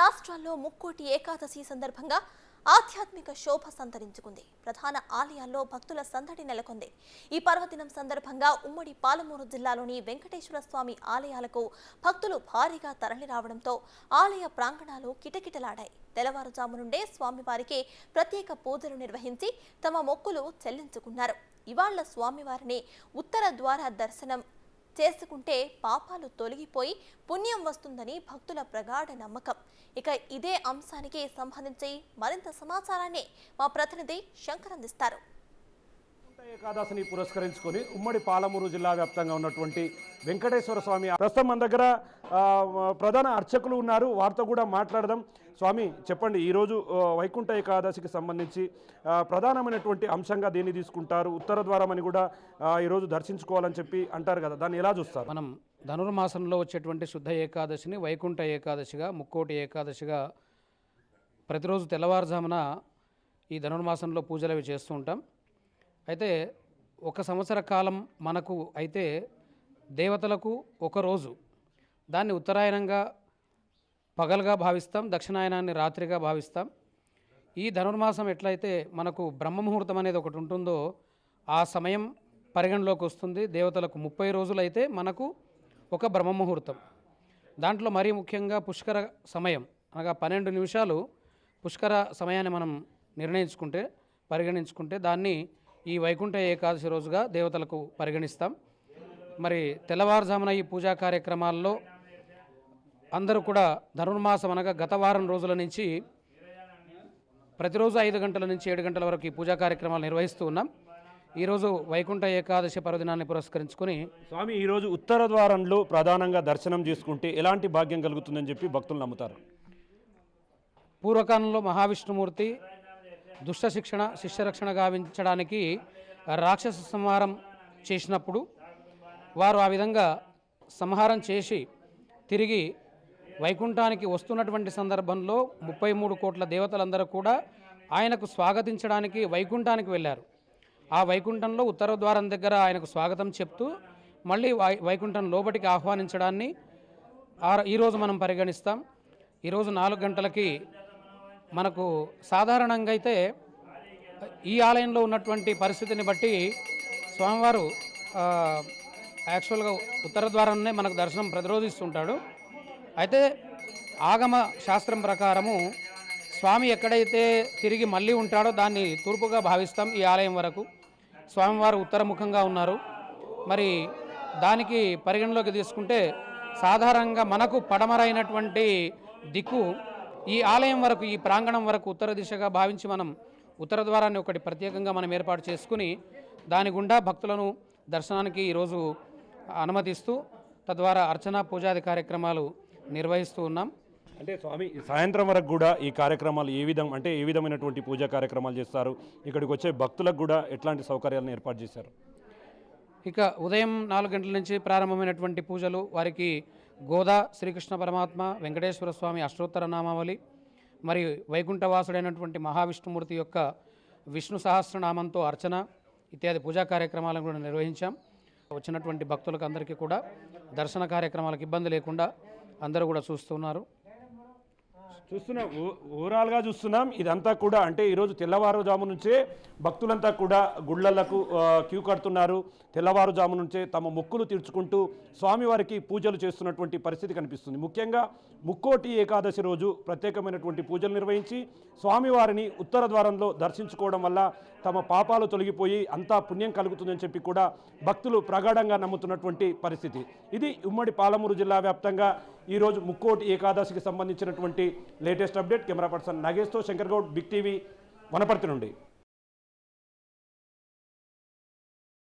రాష్ట్రాల్లో ముక్కోటి ఏకాదశి సందర్భంగా ఆధ్యాత్మిక శోభ సంతరించుకుంది. ప్రధాన ఆలయాల్లో భక్తుల సందడి నెలకొంది. ఈ పర్వదినం సందర్భంగా ఉమ్మడి పాలమూరు జిల్లాలోని వెంకటేశ్వర స్వామి ఆలయాలకు భక్తులు భారీగా తరలిరావడంతో ఆలయ ప్రాంగణాలు కిటకిటలాడాయి. తెల్లవారుజాము నుండే స్వామివారికి ప్రత్యేక పూజలు నిర్వహించి తమ మొక్కులు చెల్లించుకున్నారు. ఇవాళ్ల స్వామివారిని ఉత్తర ద్వార దర్శనం చేసుకుంటే పాపాలు తొలగిపోయి పుణ్యం వస్తుందని భక్తుల ప్రగాఢ నమ్మకం. ఇక ఇదే అంశానికి సంబంధించి మరింత సమాచారాన్ని మా ప్రతినిధి శంకర్ అందిస్తారు. ఏకాదశిని పురస్కరించుకొని ఉమ్మడి పాలమూరు జిల్లా వ్యాప్తంగా ఉన్నటువంటి వెంకటేశ్వర స్వామి ప్రస్తుతం మన దగ్గర ప్రధాన అర్చకులు ఉన్నారు. వారితో కూడా మాట్లాడదాం. స్వామి చెప్పండి, ఈరోజు వైకుంఠ ఏకాదశికి సంబంధించి ప్రధానమైనటువంటి అంశంగా దీన్ని తీసుకుంటారు. ఉత్తర ద్వారం అని కూడా ఈరోజు దర్శించుకోవాలని చెప్పి అంటారు కదా, దాన్ని ఎలా చూస్తారు? మనం ధనుర్మాసంలో వచ్చేటువంటి శుద్ధ ఏకాదశిని వైకుంఠ ఏకాదశిగా, ముక్కోటి ఏకాదశిగా ప్రతిరోజు తెల్లవారుజామున ఈ ధనుర్మాసంలో పూజలు అవి చేస్తూ ఉంటాం. అయితే ఒక సంవత్సర కాలం మనకు అయితే దేవతలకు ఒక రోజు, దాన్ని ఉత్తరాయణంగా పగలుగా భావిస్తాం, దక్షిణాయనాన్ని రాత్రిగా భావిస్తాం. ఈ ధనుర్మాసం ఎట్లయితే మనకు బ్రహ్మముహూర్తం అనేది ఒకటి ఉంటుందో ఆ సమయం పరిగణలోకి వస్తుంది. దేవతలకు 30 రోజులు అయితే మనకు ఒక బ్రహ్మముహూర్తం. దాంట్లో మరీ ముఖ్యంగా పుష్కర సమయం అనగా 12 నిమిషాలు పుష్కర సమయాన్ని మనం పరిగణించుకుంటే దాన్ని ఈ వైకుంఠ ఏకాదశి రోజుగా దేవతలకు పరిగణిస్తాం. మరి తెల్లవారుజామున ఈ పూజా కార్యక్రమాల్లో అందరూ కూడా ధనుర్మాసం అనగా గత వారం రోజుల నుంచి ప్రతిరోజు 5 గంటల నుంచి 7 గంటల వరకు ఈ పూజా కార్యక్రమాలు నిర్వహిస్తూ ఉన్నాం. ఈరోజు వైకుంఠ ఏకాదశి పర్వదినాన్ని పురస్కరించుకొని స్వామి ఈరోజు ఉత్తర ద్వారంలో ప్రధానంగా దర్శనం చేసుకుంటే ఎలాంటి భాగ్యం కలుగుతుందని చెప్పి భక్తులు నమ్ముతారు. పూర్వకాలంలో మహావిష్ణుమూర్తి దుష్ట శిక్షణ శిష్యరక్షణ గావించడానికి రాక్షస సంహారం చేసినప్పుడు వారు ఆ విధంగా సంహారం చేసి తిరిగి వైకుంఠానికి వస్తున్నటువంటి సందర్భంలో 33 కోట్ల దేవతలందరూ కూడా ఆయనకు స్వాగతించడానికి వైకుంఠానికి వెళ్ళారు. ఆ వైకుంఠంలో ఉత్తర ద్వారం దగ్గర ఆయనకు స్వాగతం చెప్తూ మళ్ళీ వైకుంఠం లోపలికి ఆహ్వానించడాన్ని ఈరోజు మనం పరిగణిస్తాం. ఈరోజు 4 గంటలకి మనకు సాధారణంగా అయితే ఈ ఆలయంలో ఉన్నటువంటి పరిస్థితిని బట్టి స్వామివారు యాక్చువల్గా ఉత్తర ద్వారాన్నే మనకు దర్శనం ప్రతిరోజు ఇస్తుంటాడు. అయితే ఆగమ శాస్త్రం ప్రకారము స్వామి ఎక్కడైతే తిరిగి మళ్ళీ ఉంటాడో దాన్ని తూర్పుగా భావిస్తాం. ఈ ఆలయం వరకు స్వామివారు ఉత్తరముఖంగా ఉన్నారు. మరి దానికి పరిగణలోకి తీసుకుంటే సాధారణంగా మనకు పడమరైనటువంటి దిక్కు ఈ ఆలయం వరకు, ఈ ప్రాంగణం వరకు ఉత్తర దిశగా భావించి మనం ఉత్తర ద్వారాన్ని ఒకటి ప్రత్యేకంగా మనం ఏర్పాటు చేసుకుని దాని గుండా భక్తులను దర్శనానికి ఈరోజు అనుమతిస్తూ తద్వారా అర్చన పూజాది కార్యక్రమాలు నిర్వహిస్తూ ఉన్నాం. అంటే స్వామి సాయంత్రం వరకు కూడా ఈ కార్యక్రమాలు ఏ విధమైనటువంటి పూజా కార్యక్రమాలు చేస్తారు? ఇక్కడికి వచ్చే భక్తులకు కూడా ఎట్లాంటి సౌకర్యాలను ఏర్పాటు చేశారు? ఇక ఉదయం 4 గంటల నుంచి ప్రారంభమైనటువంటి పూజలు, వారికి గోదా శ్రీకృష్ణ పరమాత్మ వెంకటేశ్వర స్వామి అష్టోత్తర నామావళి, మరి వైకుంఠవాసుడైనటువంటి మహావిష్ణుమూర్తి యొక్క విష్ణు సహస్రనామంతో అర్చన ఇత్యాది పూజా కార్యక్రమాలను కూడా నిర్వహించాం. వచ్చినటువంటి భక్తులకు అందరికీ కూడా దర్శన కార్యక్రమాలకు ఇబ్బంది లేకుండా అందరూ కూడా చూస్తున్నాం. ఓవరాల్గా చూస్తున్నాం. ఇదంతా కూడా అంటే ఈరోజు తెల్లవారుజాము నుంచే భక్తులంతా కూడా గుళ్ళలకు క్యూ కడుతున్నారు. తెల్లవారుజాము నుంచే తమ మొక్కులు తీర్చుకుంటూ స్వామివారికి పూజలు చేస్తున్నటువంటి పరిస్థితి కనిపిస్తుంది. ముఖ్యంగా ముక్కోటి ఏకాదశి రోజు ప్రత్యేకమైనటువంటి పూజలు నిర్వహించి స్వామివారిని ఉత్తర ద్వారంలో దర్శించుకోవడం వల్ల తమ పాపాలు తొలగిపోయి అంతా పుణ్యం కలుగుతుందని చెప్పి కూడా భక్తులు ప్రగాఢంగా నమ్ముతున్నటువంటి పరిస్థితి. ఇది ఉమ్మడి పాలమూరు జిల్లా వ్యాప్తంగా ఈరోజు ముక్కోటి ఏకాదశికి సంబంధించినటువంటి లేటెస్ట్ అప్డేట్. కెమెరా పర్సన్ నాగేష్తో శంకర్ గౌడ్, బిగ్ టీవీ, వనపర్తి నుండి.